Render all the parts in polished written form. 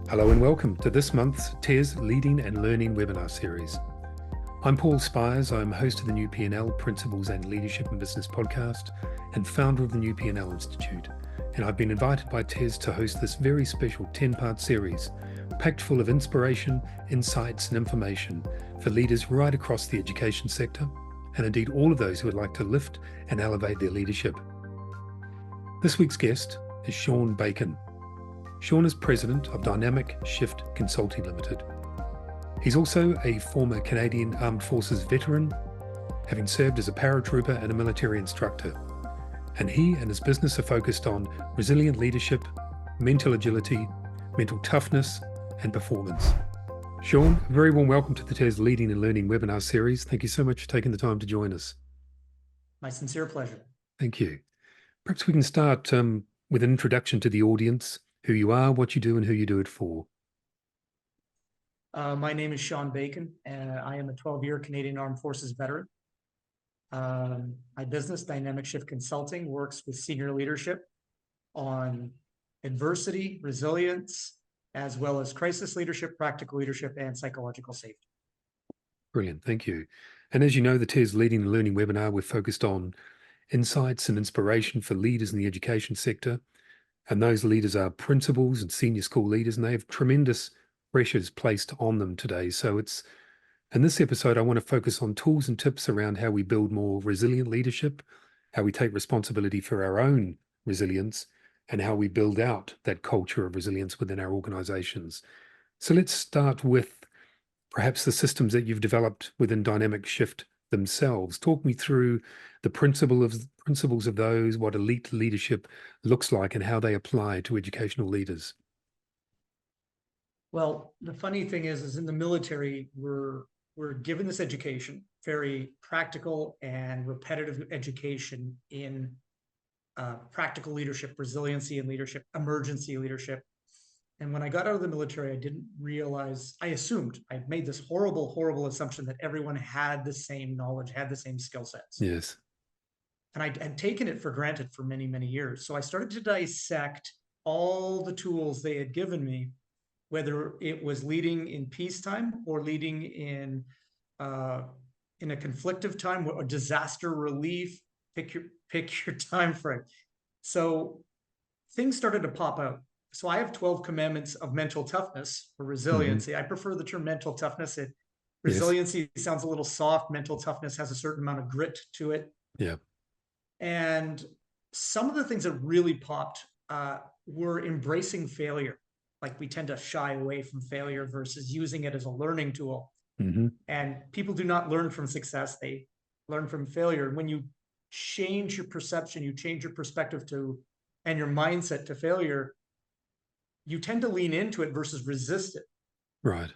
Hello and welcome to this month's TES Leading and Learning webinar series. I'm Paul Spires. I'm host of the New P&L Principles and Leadership in Business podcast and founder of the New P&L Institute. And I've been invited by TES to host this very special 10-part series packed full of inspiration, insights and information for leaders right across the education sector and indeed all of those who would like to lift and elevate their leadership. This week's guest is Sean Bacon. Sean is president of Dynamic Shift Consulting Limited. He's also a former Canadian Armed Forces veteran, having served as a paratrooper and a military instructor. And he and his business are focused on resilient leadership, mental agility, mental toughness, and performance. Sean, a very warm welcome to the TES Leading and Learning webinar series. Thank you so much for taking the time to join us. My sincere pleasure. Thank you. Perhaps we can start with an introduction to the audience, who you are, what you do, and who you do it for. My name is Sean Bacon, and I am a 12-year Canadian Armed Forces veteran. My business, Dynamic Shift Consulting, works with senior leadership on adversity, resilience, as well as crisis leadership, practical leadership, and psychological safety. Brilliant, thank you. And as you know, the TES Leading and Learning webinar, we're focused on insights and inspiration for leaders in the education sector. And those leaders are principals and senior school leaders, and they have tremendous pressures placed on them today. So in this episode, I want to focus on tools and tips around how we build more resilient leadership, how we take responsibility for our own resilience, and how we build out that culture of resilience within our organizations. So let's start with perhaps the systems that you've developed within Dynamic Shift themselves. Talk me through the principles of those, what elite leadership looks like, and how they apply to educational leaders. Well, the funny thing is in the military, we're given this education, very practical and repetitive education in practical leadership, resiliency and leadership, emergency leadership. And when I got out of the military, I didn't realize, I assumed, I made this horrible, horrible assumption that everyone had the same knowledge, had the same skill sets. Yes. And I had taken it for granted for many, many years. So I started to dissect all the tools they had given me, whether it was leading in peacetime or leading in a conflictive time or disaster relief, pick your time frame. So things started to pop out. So I have 12 commandments of mental toughness or resiliency. I prefer the term mental toughness. Resiliency sounds a little soft. Mental toughness has a certain amount of grit to it. Yeah. And some of the things that really popped were embracing failure. Like we tend to shy away from failure versus using it as a learning tool. And people do not learn from success. They learn from failure. And when you change your perception, you change your perspective and your mindset to failure, you tend to lean into it versus resist it. Right.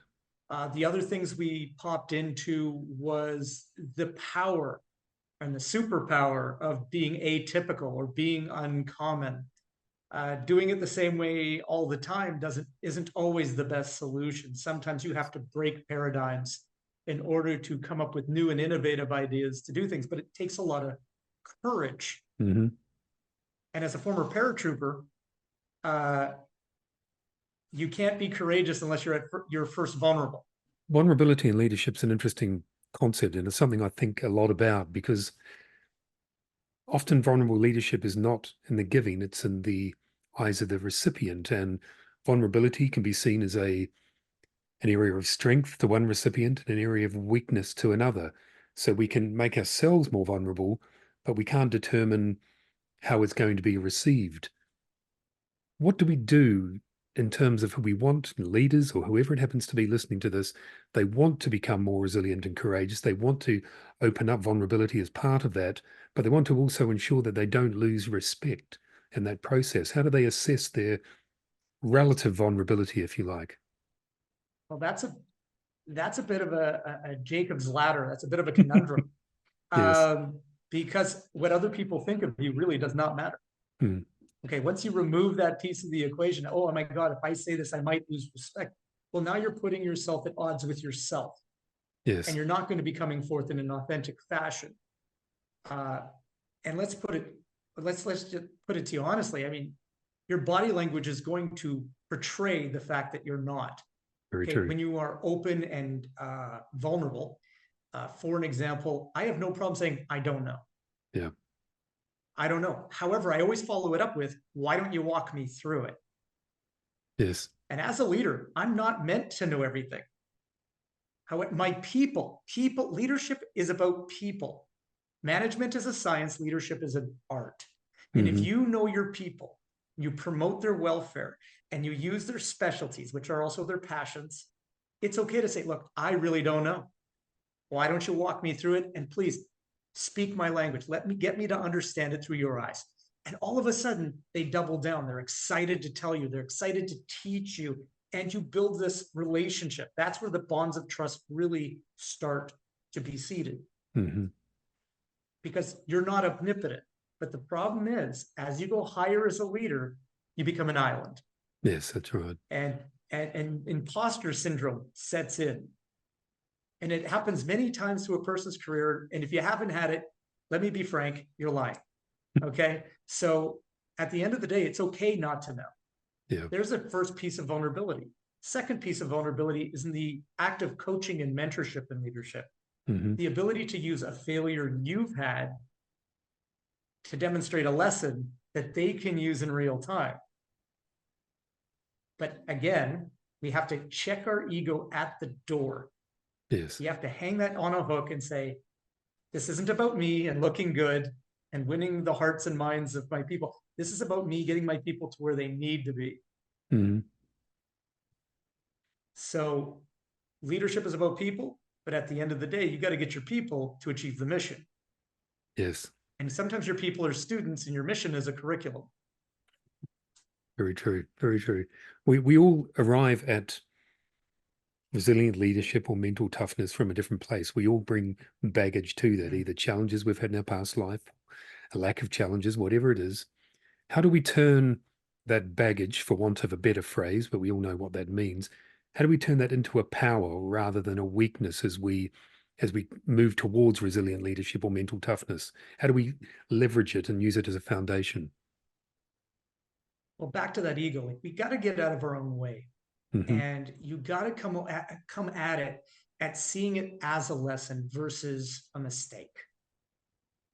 The other things we popped into was the power and the superpower of being atypical or being uncommon. Doing it the same way all the time isn't always the best solution. Sometimes you have to break paradigms in order to come up with new and innovative ideas to do things, but it takes a lot of courage. And as a former paratrooper, you can't be courageous unless you're at your first vulnerable. Vulnerability in leadership is an interesting concept, and it's something I think a lot about, because often vulnerable leadership is not in the giving, it's in the eyes of the recipient, and vulnerability can be seen as an area of strength to one recipient and an area of weakness to another. So we can make ourselves more vulnerable, but we can't determine how it's going to be received. What do we do in terms of who we want leaders, or whoever it happens to be listening to this? They want to become more resilient and courageous. They want to open up vulnerability as part of that, but they want to also ensure that they don't lose respect in that process. How do they assess their relative vulnerability, if you like? Well, that's a bit of a Jacob's ladder. That's a bit of a conundrum. Yes. Because what other people think of you really does not matter. Okay, once you remove that piece of the equation, oh my God, if I say this, I might lose respect. Well, now you're putting yourself at odds with yourself. Yes. And you're not going to be coming forth in an authentic fashion. And let's just put it to you honestly. I mean, your body language is going to portray the fact that you're not. Very Okay, true. when you are open and vulnerable, for an example, I have no problem saying, I don't know. Yeah. I don't know. However, I always follow it up with, why don't you walk me through it? Yes. And as a leader, I'm not meant to know everything. However, my people, leadership is about people. Management is a science, leadership is an art. And if Mm-hmm. you know your people, you promote their welfare, and you use their specialties, which are also their passions, it's okay to say, look, I really don't know. Why don't you walk me through it? And please speak my language. Get me to understand it through your eyes. And all of a sudden, they double down. They're excited to tell you, they're excited to teach you, and you build this relationship. That's where the bonds of trust really start to be seated. Mm-hmm. Because you're not omnipotent. But the problem is, as you go higher as a leader, you become an island. Yes, that's right. And imposter syndrome sets in. And it happens many times through a person's career. And if you haven't had it, let me be frank, you're lying. Okay. So at the end of the day, it's okay not to know. Yeah. There's a first piece of vulnerability. Second piece of vulnerability is in the act of coaching and mentorship and leadership. Mm-hmm. The ability to use a failure you've had to demonstrate a lesson that they can use in real time. But again, we have to check our ego at the door. Yes. You have to hang that on a hook and say, this isn't about me and looking good and winning the hearts and minds of my people. This is about me getting my people to where they need to be. Mm-hmm. So leadership is about people, but at the end of the day, you got to get your people to achieve the mission. Yes. And sometimes your people are students and your mission is a curriculum. Very true. Very true. We all arrive at resilient leadership or mental toughness from a different place. We all bring baggage to that, either challenges we've had in our past life, a lack of challenges, whatever it is. How do we turn that baggage, for want of a better phrase, but we all know what that means, how do we turn that into a power rather than a weakness as we move towards resilient leadership or mental toughness? How do we leverage it and use it as a foundation? Well, back to that ego, like we got to get out of our own way. Mm-hmm. And you got to come at it at seeing it as a lesson versus a mistake.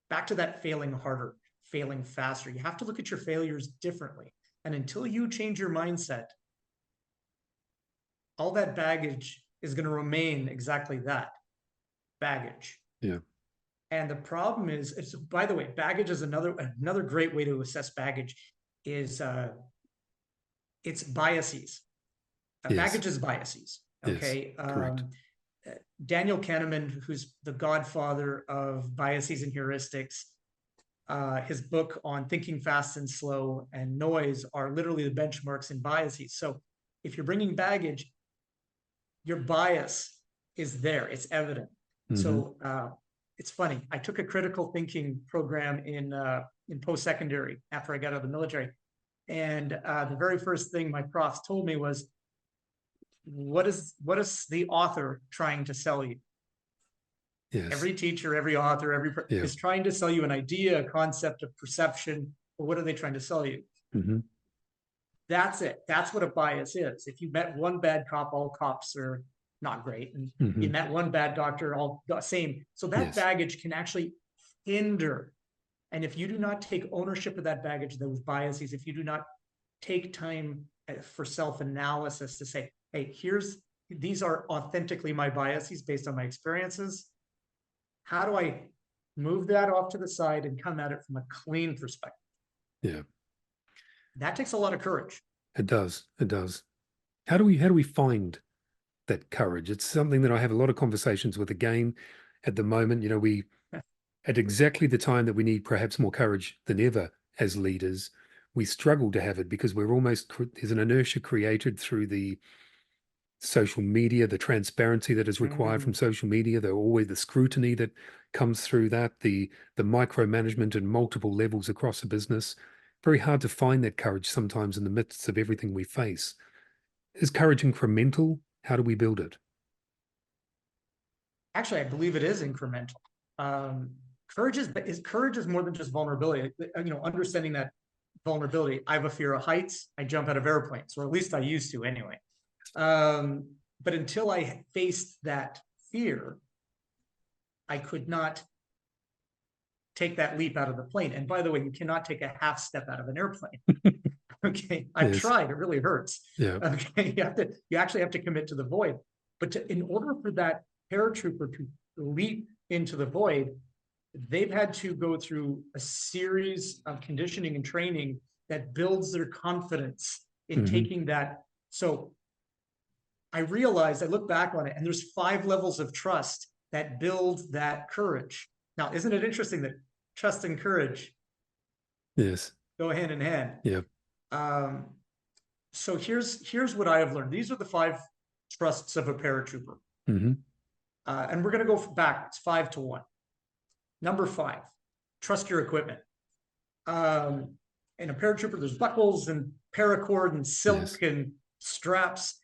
Back to that failing harder, failing faster. You have to look at your failures differently. And until you change your mindset, all that baggage is going to remain exactly that, baggage. Yeah. And the problem is, by the way, baggage is another great way to assess baggage is it's biases. Yes. Baggage is biases. Okay. Yes, correct. Daniel Kahneman, who's the godfather of biases and heuristics, his book on thinking fast and slow and noise are literally the benchmarks in biases. So if you're bringing baggage, your bias is there. It's evident. Mm-hmm. So it's funny. I took a critical thinking program in post-secondary after I got out of the military. And the very first thing my profs told me was, what is the author trying to sell you? Yes. Every teacher, every author, is trying to sell you an idea, a concept, a perception. But what are they trying to sell you? Mm-hmm. That's it. That's what a bias is. If you met one bad cop, all cops are not great. And mm-hmm. you met one bad doctor, all the same. So that baggage can actually hinder. And if you do not take ownership of that baggage, those biases, if you do not take time for self-analysis to say, hey, these are authentically my biases based on my experiences. How do I move that off to the side and come at it from a clean perspective? Yeah. That takes a lot of courage. It does. It does. How do we find that courage? It's something that I have a lot of conversations with. Again, at the moment, we at exactly the time that we need perhaps more courage than ever as leaders, we struggle to have it because there's an inertia created through the social media, the transparency that is required from social media, the scrutiny that comes through that, the micromanagement at multiple levels across a business. Very hard to find that courage sometimes in the midst of everything we face. Is courage incremental? How do we build it? Actually, I believe it is incremental. Courage is more than just vulnerability. Understanding that vulnerability. I have a fear of heights. I jump out of airplanes, or at least I used to anyway. But until I faced that fear, I could not take that leap out of the plane. And by the way, you cannot take a half step out of an airplane. Okay, I've Yes. tried. It really hurts. Yeah. Okay, you actually have to commit to the void. But in order for that paratrooper to leap into the void, they've had to go through a series of conditioning and training that builds their confidence in taking that. So I realized, I look back on it, and there's 5 levels of trust that build that courage. Now, isn't it interesting that trust and courage Yes. go hand in hand? Yeah. So here's what I have learned. These are the 5 trusts of a paratrooper. And we're going to go back. It's 5 to 1. Number 5, trust your equipment. In a paratrooper, there's buckles and paracord and silk and straps.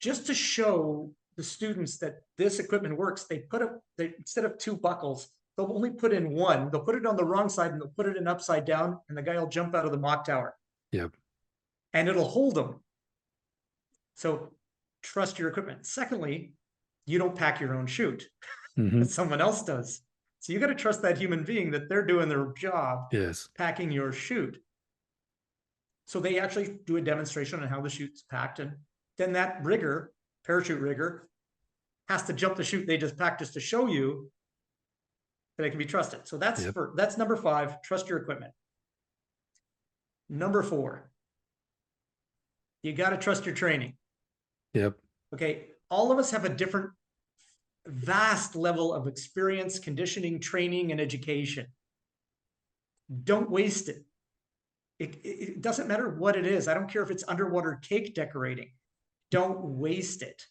Just to show the students that this equipment works, they instead of 2 buckles, they'll only put in 1. They'll put it on the wrong side and they'll put it in upside down, and the guy will jump out of the mock tower. Yep. And it'll hold them. So trust your equipment. Secondly, you don't pack your own chute. Someone else does. So you got to trust that human being that they're doing their job, packing your chute. So they actually do a demonstration on how the chute's packed, and then that rigger, parachute rigger, has to jump the chute they just packed just to show you that it can be trusted. So that's number 5, trust your equipment. Number 4, you got to trust your training. Yep. Okay, all of us have a different vast level of experience, conditioning, training, and education. Don't waste it. It doesn't matter what it is. I don't care if it's underwater cake decorating. Don't waste it.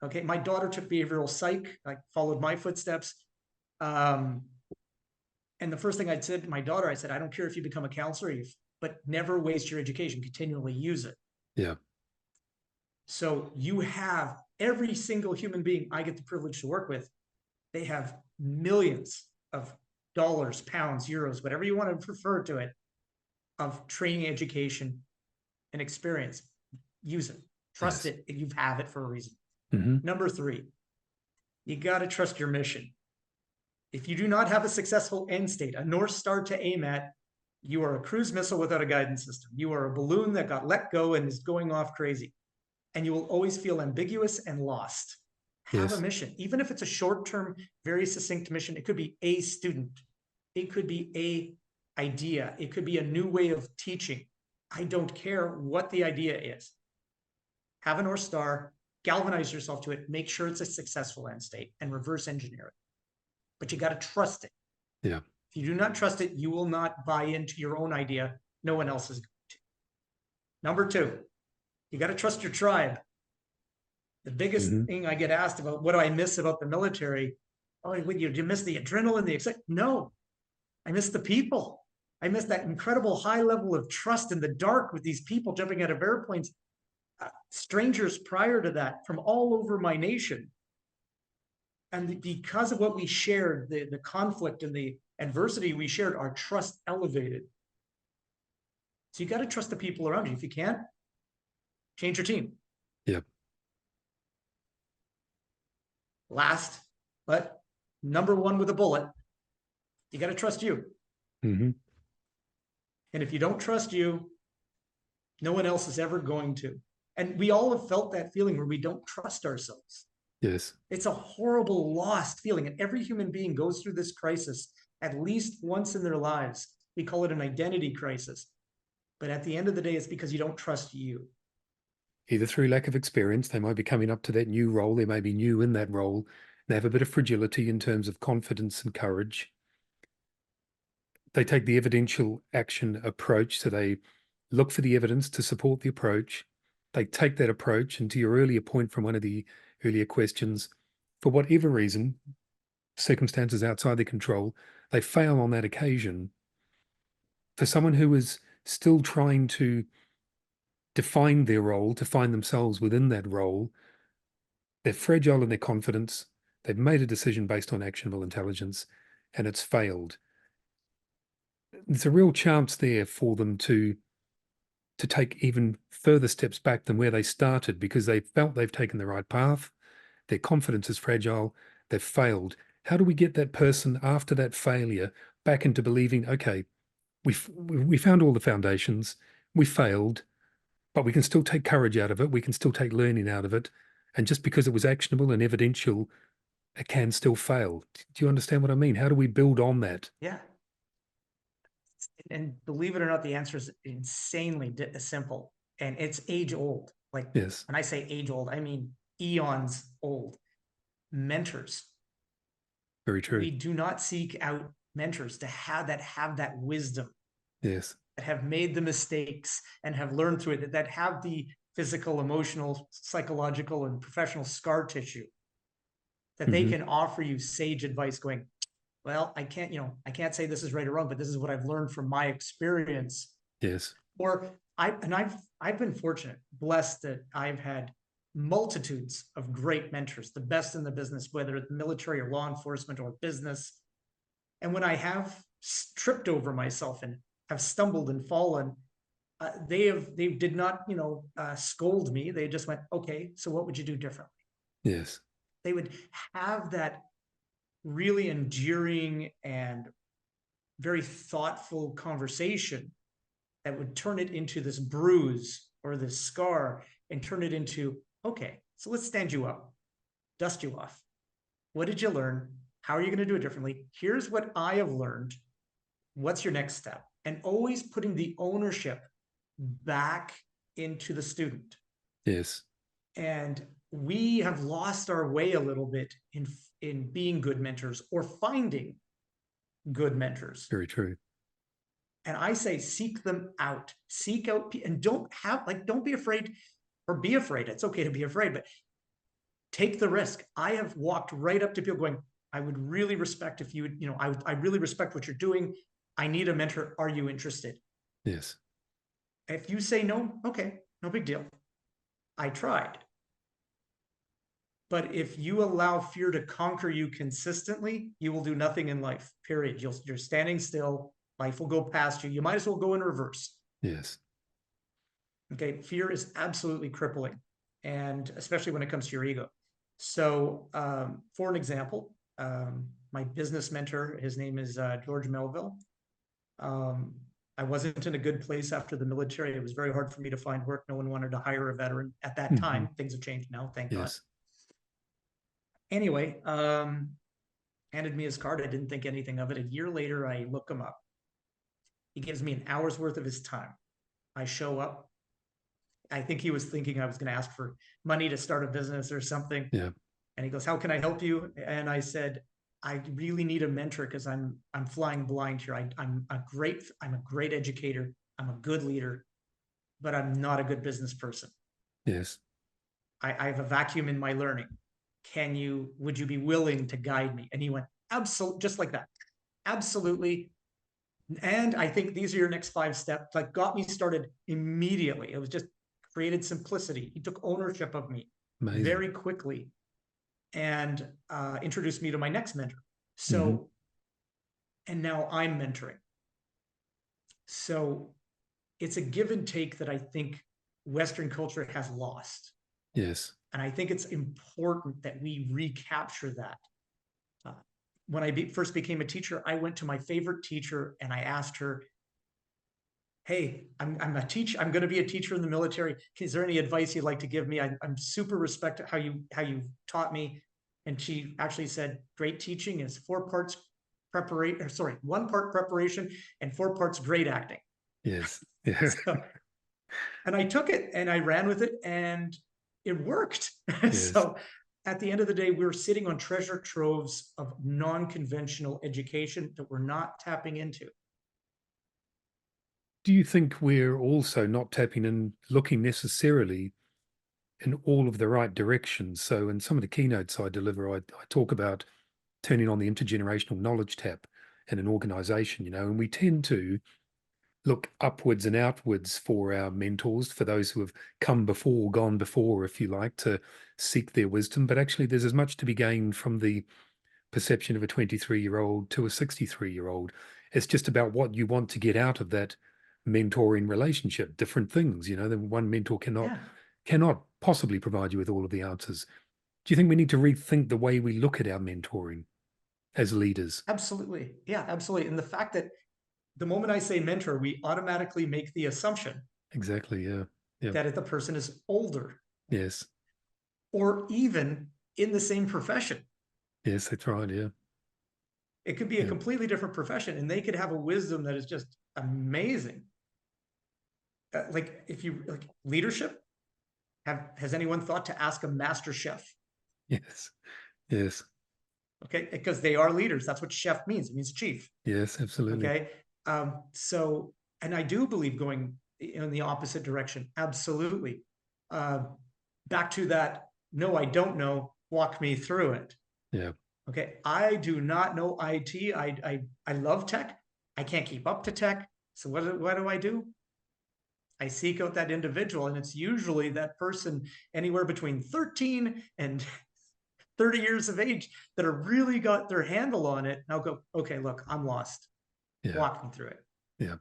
Okay, my daughter took behavioral psych. I followed my footsteps. And the first thing I said to my daughter, I said, I don't care if you become a counselor, but never waste your education. Continually use it. Yeah. So you have every single human being I get the privilege to work with. They have millions of dollars, pounds, euros, whatever you want to refer to it, of training, education, and experience. Use it. Trust it. You have it for a reason. Number 3, you got to trust your mission. If you do not have a successful end state, a North Star to aim at, you are a cruise missile without a guidance system. You are a balloon that got let go and is going off crazy. And you will always feel ambiguous and lost. Have a mission. Even if it's a short-term, very succinct mission, it could be a student. It could be a idea. It could be a new way of teaching. I don't care what the idea is. Have a North Star, galvanize yourself to it, make sure it's a successful end state, and reverse engineer it. But you got to trust it. Yeah. If you do not trust it, you will not buy into your own idea. No one else is going to. Number 2, you got to trust your tribe. The biggest thing I get asked about, what do I miss about the military? Oh, do you miss the adrenaline, the excitement? No, I miss the people. I miss that incredible high level of trust in the dark with these people jumping out of airplanes, strangers prior to that from all over my nation. And because of what we shared, the conflict and the adversity we shared, our trust elevated. So you got to trust the people around you. If you can't, change your team. Yep. Last, but number 1 with a bullet, you got to trust you. And if you don't trust you, no one else is ever going to. And we all have felt that feeling where we don't trust ourselves. Yes. It's a horrible, lost feeling. And every human being goes through this crisis at least once in their lives. We call it an identity crisis. But at the end of the day, it's because you don't trust you. Either through lack of experience, they might be coming up to that new role, they may be new in that role, they have a bit of fragility in terms of confidence and courage. They take the evidential action approach, so they look for the evidence to support the approach. They take that approach, and to your earlier point from one of the earlier questions, for whatever reason, circumstances outside their control, they fail on that occasion. For someone who is still trying to define their role, to find themselves within that role, they're fragile in their confidence, they've made a decision based on actionable intelligence, and it's failed. there's a real chance there for them to take even further steps back than where they started because they felt they've taken the right path. Their confidence is fragile. They've failed. How do we get that person after that failure back into believing, okay, we found all the foundations, we failed, but we can still take courage out of it. We can still take learning out of it. And just because it was actionable and evidential, it can still fail. Do you understand what I mean? How do we build on that? Yeah. And believe it or not, the answer is insanely simple, and it's age old. Like Yes, when I say age old, I mean eons old. Mentors. very true. We do not seek out mentors to have that wisdom, Yes. that have made the mistakes and have learned through it, that have the physical, emotional, psychological, and professional scar tissue, that they Hmm. can offer you sage advice going, well, I can't say this is right or wrong, but this is what I've learned from my experience. Yes. Or I've been fortunate, blessed that I've had multitudes of great mentors, the best in the business, whether it's military or law enforcement or business. And when I have tripped over myself and have stumbled and fallen, they did not scold me. They just went, okay, so what would you do differently? Yes. They would have that really enduring and very thoughtful conversation that would turn it into this bruise or this scar and turn it into, okay, so let's stand you up, dust you off. What did you learn? How are you going to do it differently? Here's what I have learned. What's your next step? And always putting the ownership back into the student. Yes. And we have lost our way a little bit in being good mentors or finding good mentors. Very true. And I say, seek them out, seek out, and don't be afraid, or be afraid. It's okay to be afraid, but take the risk. I have walked right up to people going, I would really respect if you would, I really respect what you're doing. I need a mentor. Are you interested? Yes. If you say no, okay, no big deal. I tried. But if you allow fear to conquer you consistently, you will do nothing in life, period. You're standing still. Life will go past you. You might as well go in reverse. Yes. Okay. Fear is absolutely crippling, and especially when it comes to your ego. So, for an example, my business mentor, his name is George Melville. I wasn't in a good place after the military. It was very hard for me to find work. No one wanted to hire a veteran at that time. Things have changed now, thank God. Yes. Anyway, handed me his card. I didn't think anything of it. A year later, I look him up. He gives me an hour's worth of his time. I show up. I think he was thinking I was going to ask for money to start a business or something. Yeah. And he goes, how can I help you? And I said, I really need a mentor because I'm flying blind here. I'm a great educator. I'm a good leader, but I'm not a good business person. Yes. I have a vacuum in my learning. Would you be willing to guide me? And he went, absolutely, just like that. Absolutely. And I think these are your next 5 steps. Like, got me started immediately. It was just created simplicity. He took ownership of me Amazing. very quickly and introduced me to my next mentor. So, Mhm. and now I'm mentoring. So it's a give and take that I think Western culture has lost. Yes. And I think it's important that we recapture that. When I first became a teacher, I went to my favorite teacher and I asked her, hey, I'm a teacher. I'm going to be a teacher in the military. Is there any advice you'd like to give me? I'm super respect how you taught me. And she actually said, great teaching is 4 parts preparation, sorry, 1 part preparation and 4 parts great acting. Yes. Yeah. So, and I took it and I ran with it and it worked. Yes. So at the end of the day, we were sitting on treasure troves of non-conventional education that we're not tapping into. Do you think we're also not tapping and looking necessarily in all of the right directions? So in some of the keynotes I deliver, I talk about turning on the intergenerational knowledge tap in an organization, and we tend to look upwards and outwards for our mentors, for those who have come before, gone before, if you like, to seek their wisdom. But actually, there's as much to be gained from the perception of a 23-year-old to a 63-year-old. It's just about what you want to get out of that mentoring relationship, different things. Then one mentor Yeah, cannot possibly provide you with all of the answers. Do you think we need to rethink the way we look at our mentoring as leaders? absolutely. Yeah, absolutely. And the fact that the moment I say mentor, we automatically make the assumption Exactly. Yeah. Yeah. that if the person is older Yes. or even in the same profession. Yes, that's right. Yeah. It could be a Yeah. completely different profession and they could have a wisdom that is just amazing. Like if you like leadership, has anyone thought to ask a master chef? Yes. Yes. Okay, because they are leaders. That's what chef means. It means chief. Yes, absolutely. Okay. So, and I do believe going in the opposite direction. Absolutely. Uh, Back to that. No, I don't know. Walk me through it. Yeah. Okay. I do not know IT. I love tech. I can't keep up to tech. So what do I do? I seek out that individual, and it's usually that person anywhere between 13 and 30 years of age that are really got their handle on it. And I'll go, okay, look, I'm lost. Yeah. Walk me through it. Yeah.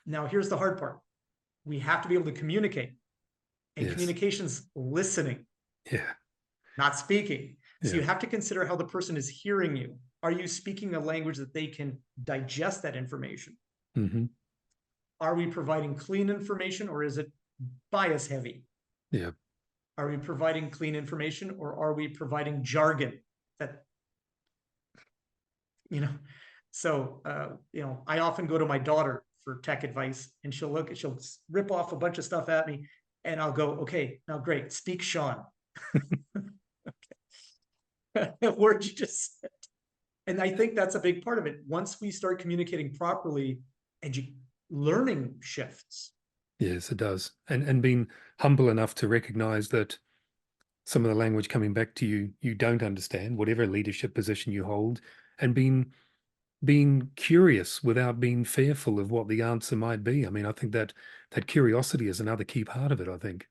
Now, here's the hard part. We have to be able to communicate, and Yes. communication's listening, Yeah. not speaking. So Yeah. you have to consider how the person is hearing you. Are you speaking a language that they can digest that information? Mm-hmm. Are we providing clean information, or is it bias heavy? Yeah. Are we providing clean information, or are we providing jargon that, you know? So, I often go to my daughter for tech advice, and she'll rip off a bunch of stuff at me, and I'll go, okay, now great, speak Sean. Word you just said. And I think that's a big part of it. Once we start communicating properly, learning shifts. Yes, it does. And being humble enough to recognize that some of the language coming back to you, you don't understand, whatever leadership position you hold, and being curious without being fearful of what the answer might be. I mean, I think that curiosity is another key part of it, I think.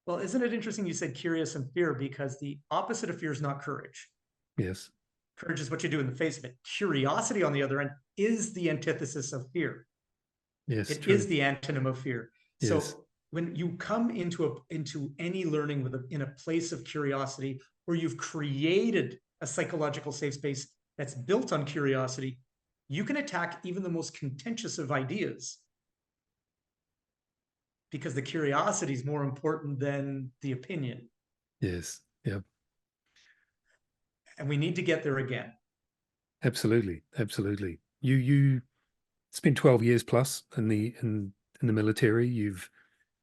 Well, isn't it interesting you said curious and fear, because the opposite of fear is not courage. Yes. Courage is what you do in the face of it. Curiosity, on the other end, is the antithesis of fear. Yes, It true. is the antonym of fear. Yes. So when you come into any learning in a place of curiosity, where you've created a psychological safe space that's built on curiosity, you can attack even the most contentious of ideas, because the curiosity is more important than the opinion. Yes. Yeah. And we need to get there again. Absolutely. Absolutely. You spent 12 years plus in the military. You've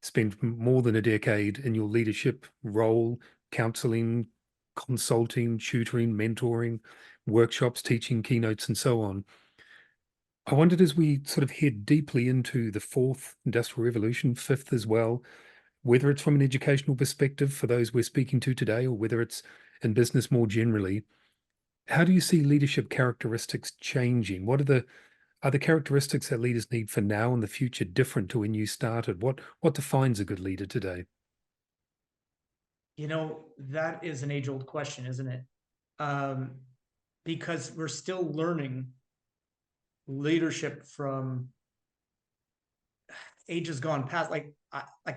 spent more than a decade in your leadership role, counseling, consulting, tutoring, mentoring, workshops, teaching keynotes, and so on. I wondered, as we sort of head deeply into the fourth industrial revolution, fifth as well, whether it's from an educational perspective for those we're speaking to today, or whether it's in business more generally, how do you see leadership characteristics changing? Are the characteristics that leaders need for now and the future different to when you started? What defines a good leader today? That is an age-old question, isn't it? Um, because we're still learning leadership from ages gone past.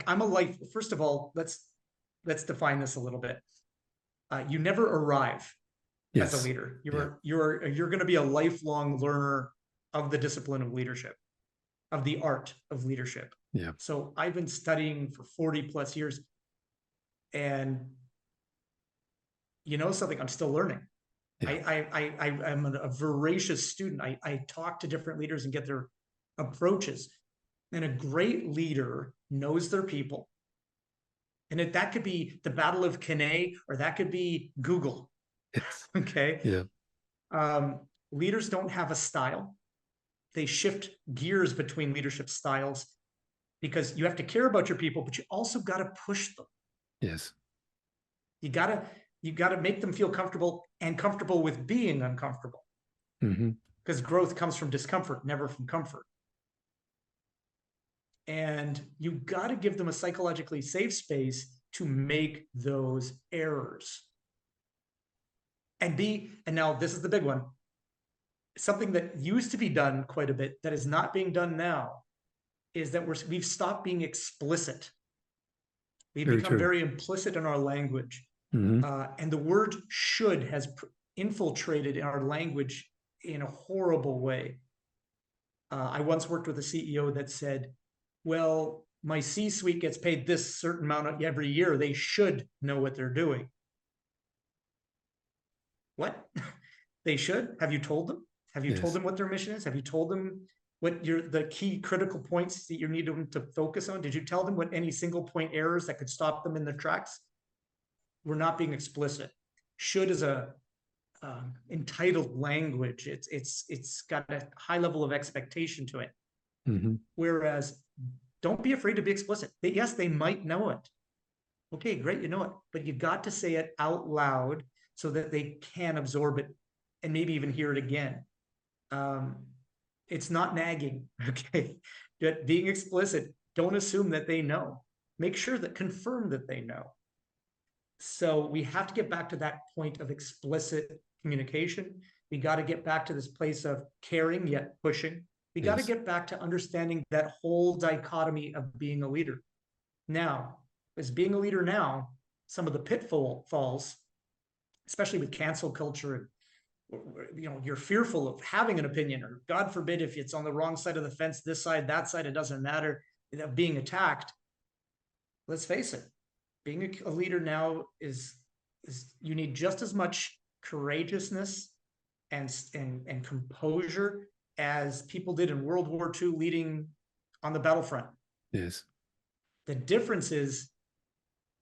I'm a life. First of all, let's define this a little bit. You never arrive as a Yes. leader. Yeah. You're going to be a lifelong learner of the discipline of leadership, of the art of leadership. Yeah. So I've been studying for 40 plus years, and something, I'm still learning. Yeah. I'm a voracious student. I talk to different leaders and get their approaches. And a great leader knows their people. And that could be the Battle of Cannae, or that could be Google. Yes. Okay. Yeah. Leaders don't have a style. They shift gears between leadership styles, because you have to care about your people, but you also got to push them. Yes. You got to make them feel comfortable, and comfortable with being uncomfortable, Mm-hmm. because growth comes from discomfort, never from comfort. And you got to give them a psychologically safe space to make those errors. And now this is the big one. something that used to be done quite a bit that is not being done now is that we've stopped being explicit. We've Very become true. very implicit in our language. Hmm. And the word should has infiltrated in our language in a horrible way. I once worked with a CEO that said, well, my C-suite gets paid this certain amount every year. They should know what they're doing. What? They should? Have you told them? Have you told Yes. them what their mission is? Have you told them what the key critical points that you need them to focus on? Did you tell them what any single point errors that could stop them in their tracks? We're not being explicit. Should is a entitled language. It's got a high level of expectation to it. Hmm. Whereas, don't be afraid to be explicit. Yes, they might know it. Okay, great, you know it, but you got to say it out loud so that they can absorb it and maybe even hear it again. It's not nagging, okay? But being explicit, don't assume that they know. Make sure that confirm that they know. So we have to get back to that point of explicit communication. We got to get back to this place of caring yet pushing. We got to Yes. get back to understanding that whole dichotomy of being a leader. Now, as being a leader now, some of the pitfalls, especially with cancel culture, you're fearful of having an opinion, or God forbid, if it's on the wrong side of the fence, this side, that side, it doesn't matter, being attacked. Let's face it, being a leader now is you need just as much courageousness and composure as people did in World War II leading on the battlefront. Yes. The difference is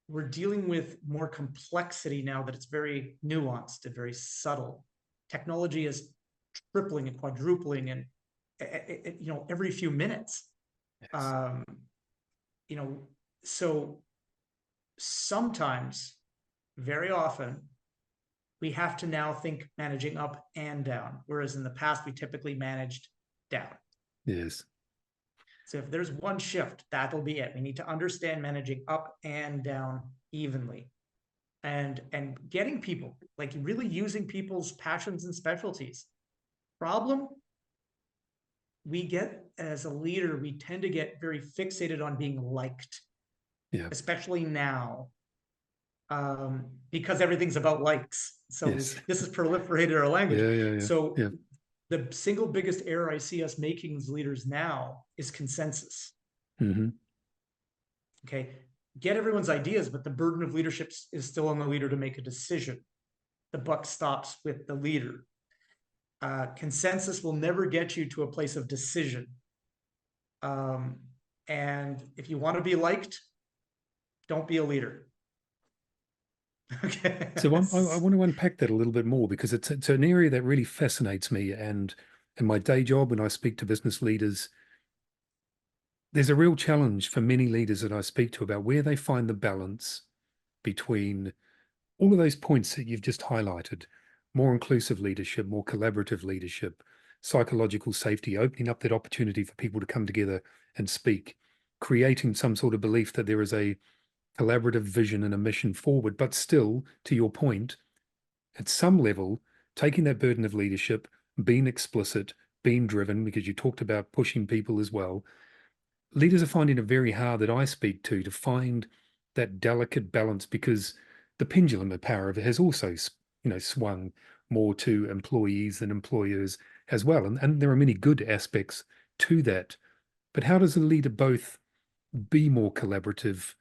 we're dealing with more complexity now that it's very nuanced and very subtle. Technology is tripling and quadrupling and every few minutes. Yes. So sometimes, very often, we have to now think managing up and down, whereas in the past we typically managed down. Yes. So if there's one shift, that'll be it. We need to understand managing up and down evenly, and getting people, like really using people's passions and specialties. Problem, we get as a leader, we tend to get very fixated on being liked, Yeah. especially now, because everything's about likes. So Yes. this has proliferated our language. Yeah. So Yeah. the single biggest error I see us making as leaders now is consensus. Hmm. Okay, get everyone's ideas, but the burden of leadership is still on the leader to make a decision. The buck stops with the leader. Consensus will never get you to a place of decision. And if you want to be liked, don't be a leader. Okay. So I want to unpack that a little bit more, because it's an area that really fascinates me. And in my day job, when I speak to business leaders, there's a real challenge for many leaders that I speak to about where they find the balance between all of those points that you've just highlighted: more inclusive leadership, more collaborative leadership, psychological safety, opening up that opportunity for people to come together and speak, creating some sort of belief that there is a collaborative vision and a mission forward, but still, to your point, at some level, taking that burden of leadership, being explicit, being driven, because you talked about pushing people as well. Leaders are finding it very hard, that I speak to find that delicate balance, because the pendulum of power has also, swung more to employees than employers as well. And there are many good aspects to that. But how does a leader both be more collaborative,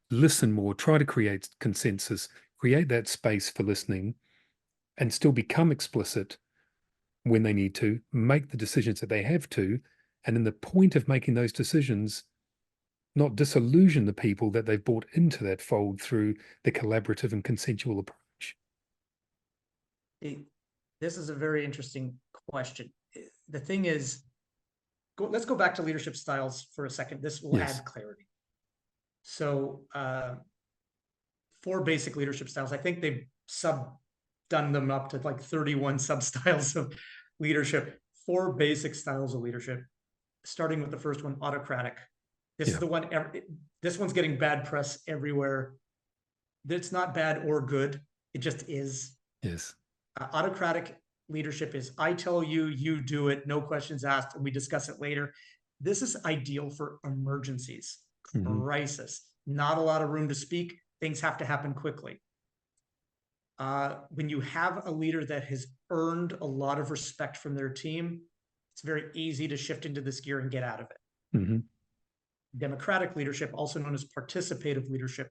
listen more, try to create consensus, create that space for listening, and still become explicit when they need to, make the decisions that they have to, and in the point of making those decisions, not disillusion the people that they've brought into that fold through the collaborative and consensual approach? This is a very interesting question. The thing is, let's go back to leadership styles for a second. This will Yes. add clarity. So 4 basic leadership styles. I think they've done them up to like 31 sub styles of leadership. 4 basic styles of leadership, starting with the first one, autocratic. This is the one, this one's getting bad press everywhere. It's not bad or good. It just is. Yes. Autocratic leadership is I tell you, you do it, no questions asked, and we discuss it later. This is ideal for emergencies, crisis, not a lot of room to speak. Things have to happen quickly. When you have a leader that has earned a lot of respect from their team, it's very easy to shift into this gear and get out of it. Democratic leadership, also known as participative leadership.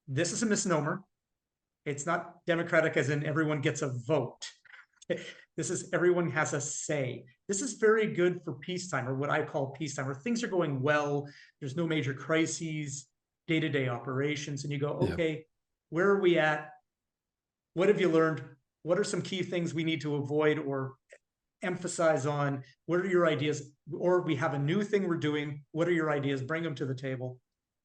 This is a misnomer. It's not democratic as in everyone gets a vote. This is everyone has a say. This is very good for peacetime, or what I call peacetime, where things are going well, there's no major crises, day-to-day operations, and you go, okay, where are we at? What have you learned? What are some key things we need to avoid or emphasize on? What are your ideas? Or we have a new thing we're doing. What are your ideas? Bring them to the table.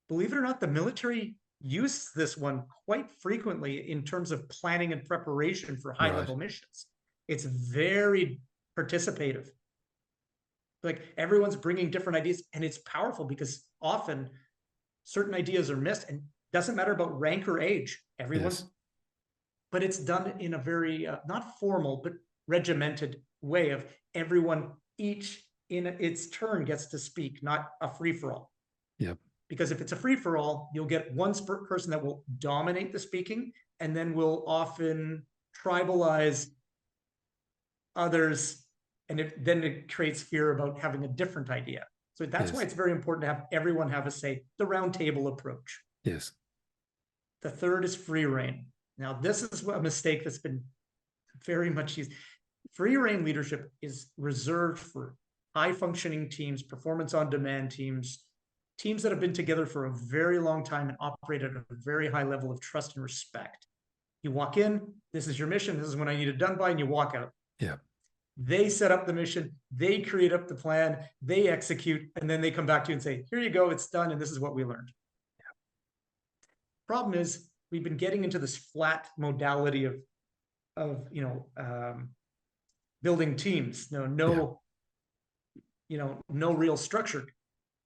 Believe it or not, the military use this one quite frequently in terms of planning and preparation for high-level missions. It's very participative. Like everyone's bringing different ideas, and it's powerful because often certain ideas are missed, and doesn't matter about rank or age. Everyone's, but it's done in a very not formal but regimented way of everyone each in its turn gets to speak, not a free-for-all. Because if it's a free-for-all, you'll get one person that will dominate the speaking and then will often tribalize others, and then it creates fear about having a different idea. So that's why it's very important to have everyone have a say, the round table approach. The third is free reign. Now, this is a mistake that's been very much used. Free reign leadership is reserved for high-functioning teams, performance-on-demand teams, teams that have been together for a very long time and operate at a very high level of trust and respect. You walk in, this is your mission, this is when I need it done by, and you walk out. They set up the mission, they create up the plan, they execute, and then they come back to you and say, here you go, it's done, and this is what we learned. Problem is, we've been getting into this flat modality of building teams. No real structure.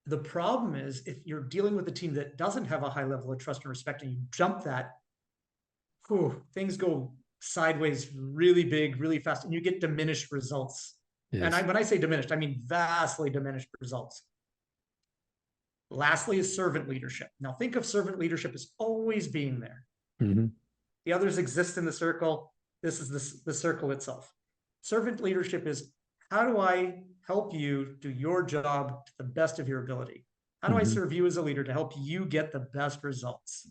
The problem is, if you're dealing with a team that doesn't have a high level of trust and respect, and you jump that, things go sideways really big, really fast, and you get diminished results. And when I say diminished, I mean vastly diminished results. Lastly is servant leadership. Now, think of servant leadership as always being there. The others exist in the circle. This is the circle itself. Servant leadership is, how do I help you do your job to the best of your ability? How do I serve you as a leader to help you get the best results?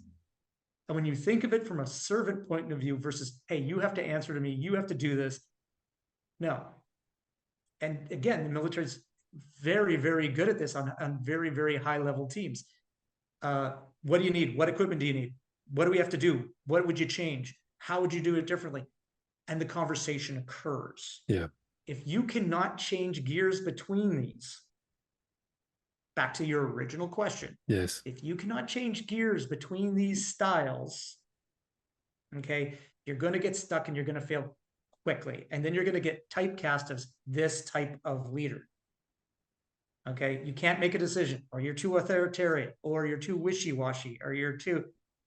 And when you think of it from a servant point of view versus, hey, you have to answer to me, you have to do this. No. And again, the military is very, very good at this on very, very high level teams. What do you need? What equipment do you need? What do we have to do? What would you change? How would you do it differently? And the conversation occurs. If you cannot change gears between these, back to your original question. If you cannot change gears between these styles, okay, you're going to get stuck and you're going to fail quickly. And then you're going to get typecast as this type of leader. Okay, you can't make a decision, or you're too authoritarian, or you're too wishy-washy, or you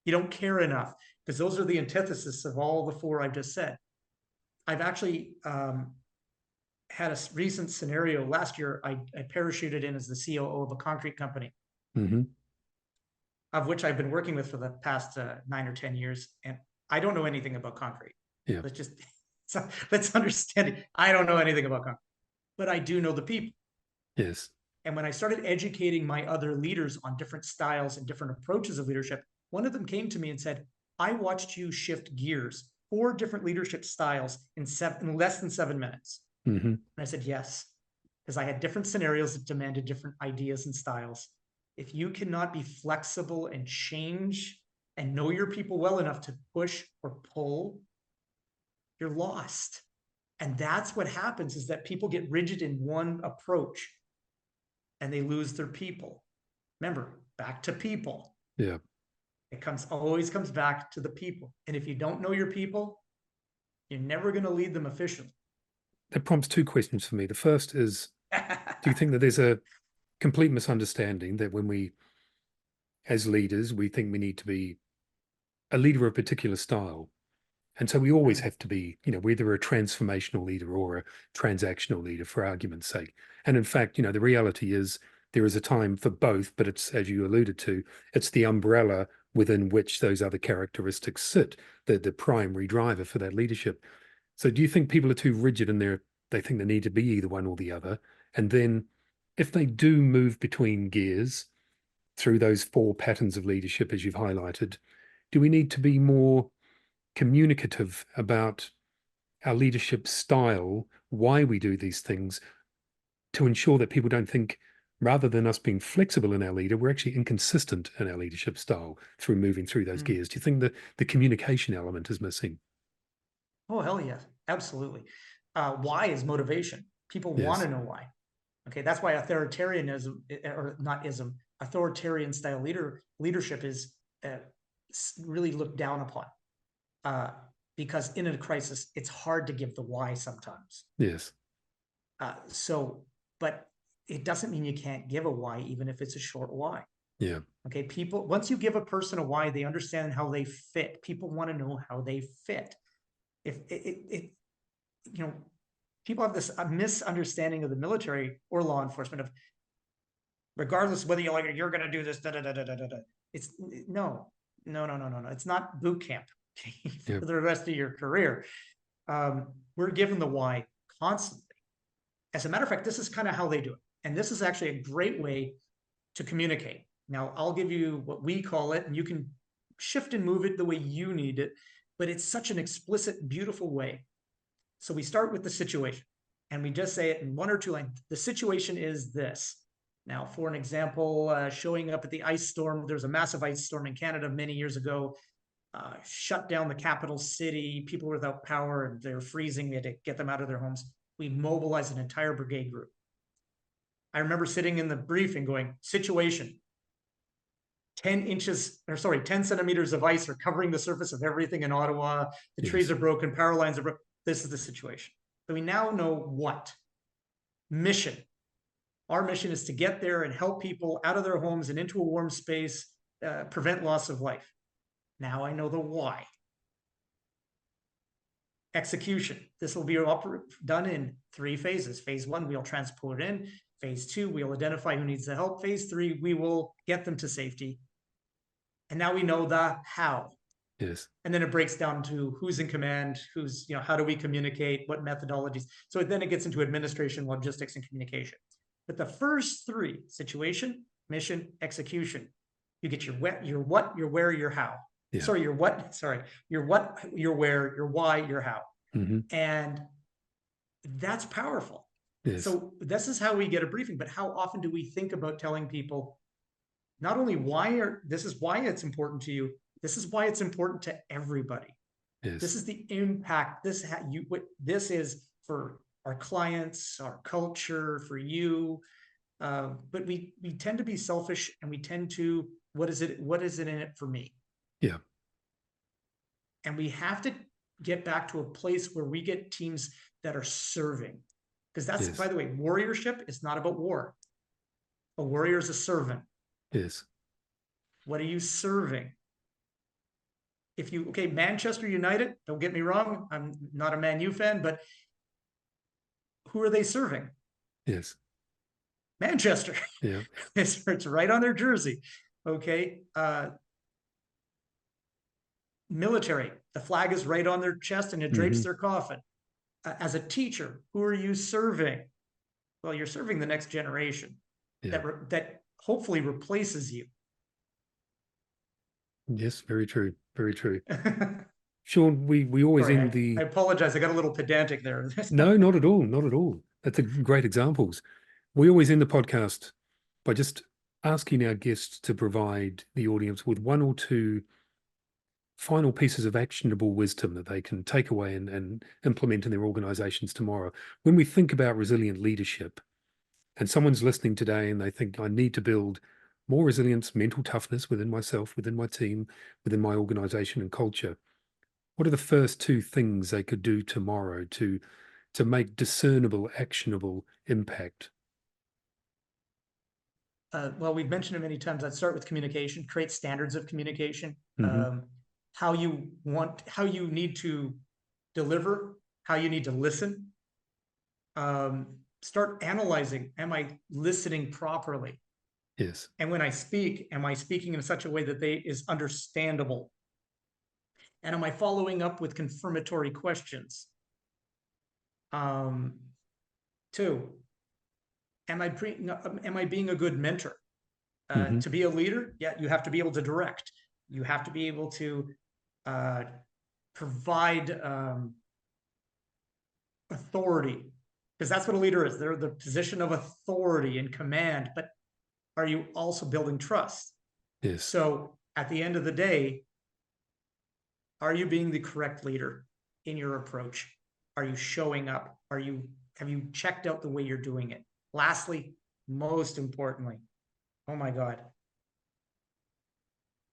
don't care enough, because those are the antithesis of all the four I've just said. I've actually had a recent scenario last year. I parachuted in as the COO of a concrete company, of which I've been working with for the past 9 or 10 years. And I don't know anything about concrete. Let's understand it. I don't know anything about concrete, but I do know the people. And when I started educating my other leaders on different styles and different approaches of leadership, one of them came to me and said, I watched you shift gears, 4 different leadership styles in less than 7 minutes. And I said, yes, because I had different scenarios that demanded different ideas and styles. If you cannot be flexible and change and know your people well enough to push or pull, you're lost. And that's what happens, is that people get rigid in one approach and they lose their people. Remember, back to people. It always comes back to the people. And if you don't know your people, you're never going to lead them efficiently. That prompts 2 questions for me. The first is, do you think that there's a complete misunderstanding that when we, as leaders, we think we need to be a leader of a particular style, And so we always Mm. have to be, whether a transformational leader or a transactional leader, for argument's sake. And in fact, the reality is there is a time for both, but it's, as you alluded to, it's the umbrella within which those other characteristics sit, the primary driver for that leadership. So do you think people are too rigid in they think they need to be either one or the other? And then if they do move between gears through those four patterns of leadership, as you've highlighted, do we need to be more communicative about our leadership style, why we do these things, to ensure that people don't think, rather than us being flexible in our leader, we're actually inconsistent in our leadership style through moving through those Mm. gears? Do you think that the communication element is missing? Oh, hell yes, absolutely. Why is motivation. People want Yes. to know why. Okay, that's why authoritarianism, or not ism, authoritarian style leadership is really looked down upon. Uh, because in a crisis, it's hard to give the why sometimes. Yes. But it doesn't mean you can't give a why, even if it's a short why. Yeah. Okay, people, once you give a person a why, they understand how they fit. People want to know how they fit. If people have this misunderstanding of the military or law enforcement of, regardless whether you're going to do this, da da da da da da. It's no. It's not boot camp Yeah. for the rest of your career. We're given the why constantly. As a matter of fact, this is kind of how they do it. And this is actually a great way to communicate. Now, I'll give you what we call it, and you can shift and move it the way you need it, but it's such an explicit, beautiful way. So we start with the situation, and we just say it in one or two lines. The situation is this. Now, for an example, showing up at the ice storm, there's a massive ice storm in Canada many years ago, shut down the capital city, people were without power, and they're freezing, we had to get them out of their homes. We mobilized an entire brigade group. I remember sitting in the briefing going, situation, 10 centimeters of ice are covering the surface of everything in Ottawa. The trees are broken, power lines are broken. This is the situation. So we now know what? Mission. Our mission is to get there and help people out of their homes and into a warm space, prevent loss of life. Now I know the why. Execution. This will be done in 3 phases. Phase 1, we'll transport in. Phase 2, we'll identify who needs the help. Phase 3, we will get them to safety. And now we know the how. Yes. And then it breaks down to who's in command, how do we communicate, what methodologies. So then it gets into administration, logistics, and communication. But the first 3, situation, mission, execution, you get your what, your where, your how. Yeah. Sorry, your what, your where, your why, your how. Mm-hmm. And that's powerful. Yes. So this is how we get a briefing, but how often do we think about telling people not only this is why it's important to you, this is why it's important to everybody. Yes. This is the impact. This is for our clients, our culture, for you. But we tend to be selfish, and we tend to, what is it in it for me? Yeah. And we have to get back to a place where we get teams that are serving. Because that's, by the way, warriorship is not about war. A warrior is a servant. Yes. What are you serving? Manchester United, don't get me wrong, I'm not a Man U fan, but who are they serving? Yes. Manchester. Yeah. It's right on their jersey. Okay. Military, the flag is right on their chest and it drapes their coffin. As a teacher, who are you serving? Well, you're serving the next generation that hopefully replaces you. Yes, very true. Very true. Sean, we always I apologize. I got a little pedantic there. No, not at all. Not at all. That's great examples. We always end the podcast by just asking our guests to provide the audience with 1 or 2 final pieces of actionable wisdom that they can take away and implement in their organizations tomorrow. When we think about resilient leadership, and someone's listening today and they think, I need to build more resilience, mental toughness within myself, within my team, within my organization and culture, what are the first 2 things they could do tomorrow to make discernible, actionable impact? Well, we've mentioned it many times. I'd start with communication, create standards of communication. how you need to deliver, how you need to listen. Start analyzing, am I listening properly? Yes. And when I speak, am I speaking in such a way that is understandable? And am I following up with confirmatory questions? Two, am I being a good mentor? To be a leader, yeah, you have to be able to direct. You have to be able to provide authority, because that's what a leader is. They're the position of authority and command, but are you also building trust? Yes. So at the end of the day, are you being the correct leader in your approach? Are you showing up? Have you checked out the way you're doing it? Lastly, most importantly, oh my God,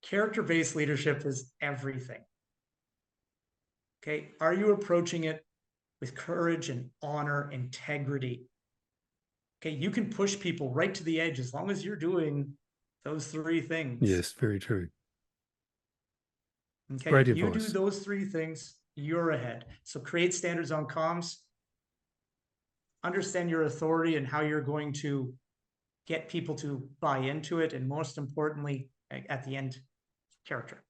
character-based leadership is everything. Okay, are you approaching it with courage and honor, integrity? Okay, you can push people right to the edge as long as you're doing those three things. Yes, very true. Okay, Great if you advice. do those three things, you're ahead. So create standards on comms, understand your authority and how you're going to get people to buy into it, and most importantly, at the end, character.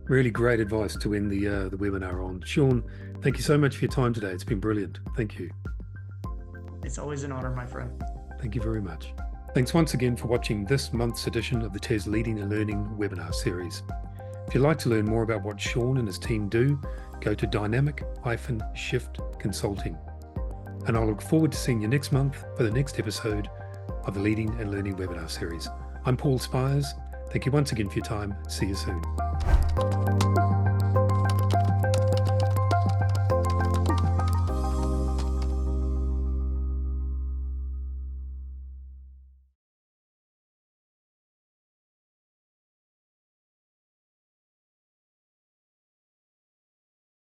Really great advice to end the webinar on. Sean, thank you so much for your time today. It's been brilliant. Thank you. It's always an honor, my friend. Thank you very much. Thanks once again for watching this month's edition of the TES Leading and Learning webinar series. If you'd like to learn more about what Sean and his team do, go to Dynamic-Shift Consulting. And I'll look forward to seeing you next month for the next episode of the Leading and Learning webinar series. I'm Paul Spires. Thank you once again for your time. See you soon.